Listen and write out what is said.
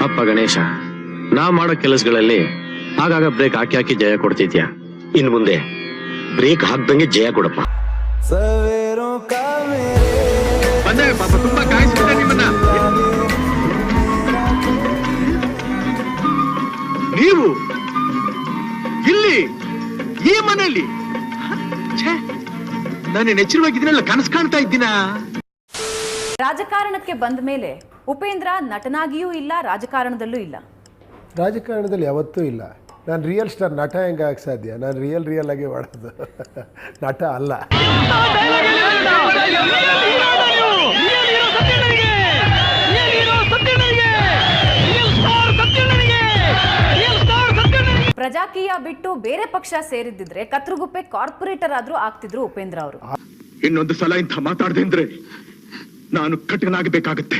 ಅಪ್ಪ ಗಣೇಶ, ನಾ ಮಾಡೋ ಕೆಲಸಗಳಲ್ಲಿ ಆಗಾಗ ಬ್ರೇಕ್ ಹಾಕಿ ಹಾಕಿ ಜಯ ಕೊಡ್ತಿದ್ಯಾ. ಇನ್ ಮುಂದೆ ಬ್ರೇಕ್ ಹಾಕ್ದಂಗೆ ಜಯ ಕೊಡಪ್ಪ. ಬಂದೆ ಪಾಪ, ತುಂಬಾ ಕಾಯಿಸ್ಬಿಟ್ಟೆ ನಿಮ್ಮನ್ನ. ನೀವು ಇಲ್ಲಿ ಈ ಮನೆಯಲ್ಲಿ ನಾನು ನೆಚ್ಚಿರುವಾಗಿದ್ದೀನಲ್ಲ, ಕನಸು ಕಾಣ್ತಾ ಇದ್ದೀನ. ರಾಜಕಾರಣಕ್ಕೆ ಬಂದ ಮೇಲೆ ಉಪೇಂದ್ರ ನಟನಾಗಿಯೂ ಇಲ್ಲ, ರಾಜಕಾರಣದಲ್ಲೂ ಇಲ್ಲ. ರಾಜಕಾರಣದಲ್ಲಿ ಯಾವತ್ತೂ ಇಲ್ಲ. ನಾನು ರಿಯಲ್ ಸ್ಟಾರ್. ನಟ ಹೆಂಗೆ ಆಗಕ್ಕೆ ಸಾಧ್ಯ? ನಾನು ರಿಯಲ್ ಆಗಿ ಮಾಡೋದು, ನಟ ಅಲ್ಲ. ಪ್ರಜಾಕೀಯ ಬಿಟ್ಟು ಬೇರೆ ಪಕ್ಷ ಸೇರಿದ್ದಿದ್ರೆ ಕತ್ರಗುಪ್ಪೆ ಕಾರ್ಪೊರೇಟರ್ ಆದ್ರೂ ಆಗ್ತಿದ್ರು ಉಪೇಂದ್ರ ಅವರು. ಇನ್ನೊಂದು ಸಲ ಇಂಥ ಮಾತಾಡದೆ ಅಂದ್ರೆ ನಾನು ಕಠಿಣಾಗಬೇಕಾಗತ್ತೆ.